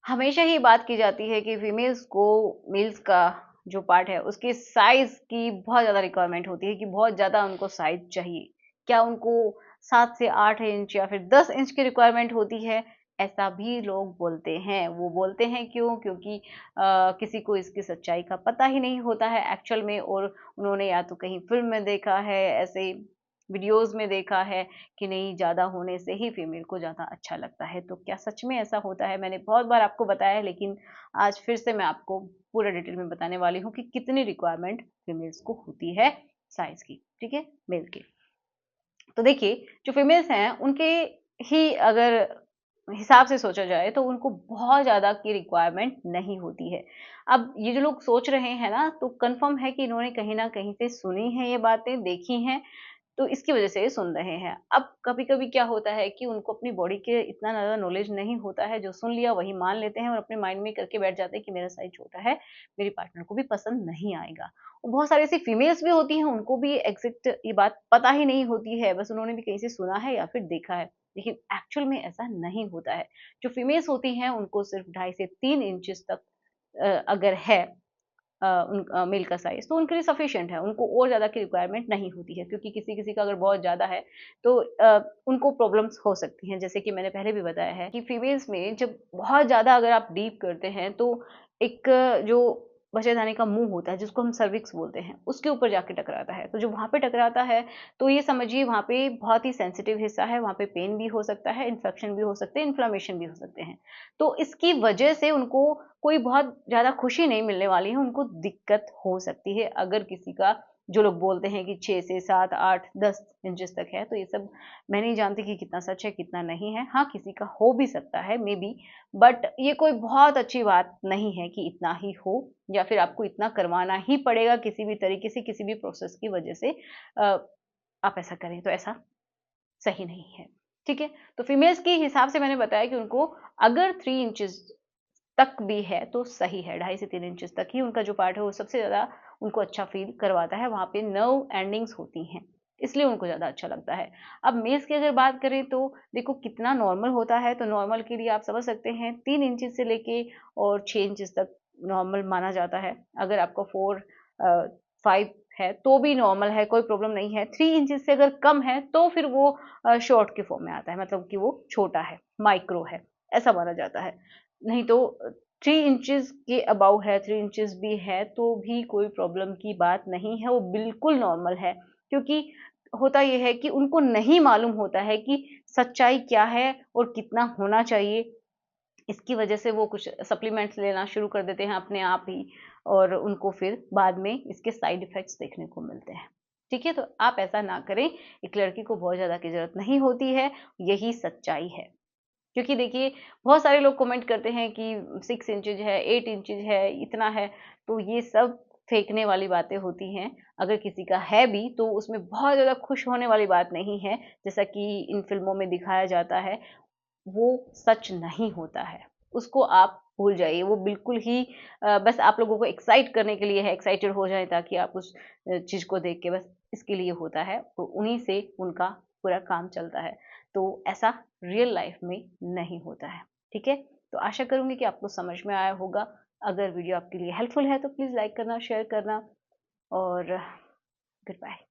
हमेशा ही बात की जाती है कि फीमेल्स को मेल्स का जो पार्ट है उसके साइज की बहुत ज़्यादा रिक्वायरमेंट होती है कि बहुत ज़्यादा उनको साइज चाहिए। क्या उनको 7 से 8 इंच या फिर 10 इंच की रिक्वायरमेंट होती है? ऐसा भी लोग बोलते हैं। वो बोलते हैं क्यों? क्योंकि किसी को इसकी सच्चाई का पता ही नहीं होता है एक्चुअल में, और उन्होंने या तो कहीं फ़िल्म में देखा है, ऐसे वीडियोज़ में देखा है कि नहीं, ज़्यादा होने से ही फीमेल को ज़्यादा अच्छा लगता है। तो क्या सच में ऐसा होता है? मैंने बहुत बार आपको बताया है, लेकिन आज फिर से मैं आपको पूरा डिटेल में बताने वाली हूँ कि कितनी रिक्वायरमेंट फीमेल्स को होती है साइज़ की, ठीक है? मेल की। तो देखिए, जो फीमेल्स हैं उनके ही अगर हिसाब से सोचा जाए तो उनको बहुत ज़्यादा की रिक्वायरमेंट नहीं होती है। अब ये जो लोग सोच रहे हैं ना, तो कन्फर्म है कि इन्होंने कहीं न कहीं से सुनी हैं ये बातें, देखी हैं, तो इसकी वजह से ये सुन रहे हैं। अब कभी-कभी क्या होता है कि उनको अपनी बॉडी के इतना ज़्यादा नॉलेज नहीं होता है, जो सुन लिया वही मान लेते हैं और अपने माइंड में करके बैठ जाते हैं कि मेरा साइज़ छोटा है, मेरे पार्टनर को भी पसंद नहीं आएगा। और बहुत सारी ऐसी फीमेल्स भी होती हैं, उनको भी एग्ज़ैक्ट ये बात पता ही नहीं होती है, बस उन्होंने भी कहीं से सुना है या फिर देखा है। लेकिन एक्चुअल में ऐसा नहीं होता है। जो फीमेल्स होती हैं, उनको सिर्फ़ 2.5 से 3 इंचेस तक अगर है मेल का साइज़, तो उनके लिए सफिशिएंट है, उनको और ज़्यादा की रिक्वायरमेंट नहीं होती है, क्योंकि किसी-किसी का अगर बहुत ज़्यादा है, तो उनको प्रॉब्लम्स हो सकती हैं। जैसे कि मैंने पहले भी बताया है कि फीमेल्स में जब बहुत ज़्यादा अगर आप डीप करते हैं, तो एक जो बच्चेदानी का मुँह होता है, जिसको हम सर्विक्स बोलते हैं, उसके ऊपर जाके टकराता है। तो जब वहाँ पे टकराता है, तो ये समझिए वहाँ पे बहुत ही सेंसिटिव हिस्सा है, वहाँ पे पेन भी हो सकता है, इन्फेक्शन भी हो सकते हैं, इन्फ्लेमेशन भी हो सकते हैं। तो इसकी वजह से उनको कोई बहुत ज़्यादा खुशी नहीं मिलने वाली है, उनको दिक्कत हो सकती है। अगर किसी का, जो लोग बोलते हैं कि 6 से 7, 8, 10 इंचेस तक है, तो ये सब मैं नहीं जानती कि कितना सच है, कितना नहीं है। हाँ, किसी का हो भी सकता है मेबी, बट ये कोई बहुत अच्छी बात नहीं है कि इतना ही हो, या फिर आपको इतना करवाना ही पड़ेगा किसी भी तरीके से, किसी भी प्रोसेस की वजह से अ, आप ऐसा करें, तो ऐसा सही नहीं है। ठीक है? तो फीमेल्स के हिसाब से मैंने बताया कि उनको अगर 3 इंचेस तक भी है तो सही है, 2.5 से 3 इंचेस तक ही उनका जो पार्ट है वो सबसे ज़्यादा उनको अच्छा फ़ील करवाता है, वहाँ पे नर्व एंडिंग्स होती हैं, इसलिए उनको ज़्यादा अच्छा लगता है। अब मेल्स की अगर बात करें तो देखो कितना नॉर्मल होता है, तो नॉर्मल के लिए आप समझ सकते हैं 3 इंचेस से लेके और 6 इंचेस तक नॉर्मल माना जाता है। अगर आपका 4 5 है तो भी नॉर्मल है, कोई प्रॉब्लम नहीं है। 3 इंचेस से अगर कम है तो फिर वो शॉर्ट के फॉर्म में आता है, मतलब कि वो छोटा है, माइक्रो है, ऐसा माना जाता है। नहीं तो 3 इंचेस के अबव है, 3 इंचेस भी है तो भी कोई प्रॉब्लम की बात नहीं है, वो बिल्कुल नॉर्मल है। क्योंकि होता ये है कि उनको नहीं मालूम होता है कि सच्चाई क्या है और कितना होना चाहिए। इसकी वजह से वो कुछ सप्लीमेंट्स लेना शुरू कर देते हैं अपने आप ही, और उनको फिर बाद में इसके साइड इफ़ेक्ट्स देखने को मिलते हैं। ठीक है? तो आप ऐसा ना करें, एक लड़की को बहुत ज़्यादा की ज़रूरत नहीं होती है, यही सच्चाई है। क्योंकि देखिए, बहुत सारे लोग कमेंट करते हैं कि 6 इंचेज़ है, 8 इंचेज़ है, इतना है, तो ये सब फेंकने वाली बातें होती हैं। अगर किसी का है भी, तो उसमें बहुत ज़्यादा खुश होने वाली बात नहीं है, जैसा कि इन फ़िल्मों में दिखाया जाता है, वो सच नहीं होता है। उसको आप भूल जाइए, वो बिल्कुल ही बस आप लोगों को एक्साइट करने के लिए है, एक्साइटेड हो जाएँ ताकि आप उस चीज़ को देख के, बस इसके लिए होता है। तो उन्हीं से उनका पूरा काम चलता है। तो ऐसा रियल लाइफ़ में नहीं होता है, ठीक है? तो आशा करूँगी कि आपको समझ में आया होगा। अगर वीडियो आपके लिए हेल्पफुल है तो प्लीज़ लाइक करना, शेयर करना, और गुड बाय।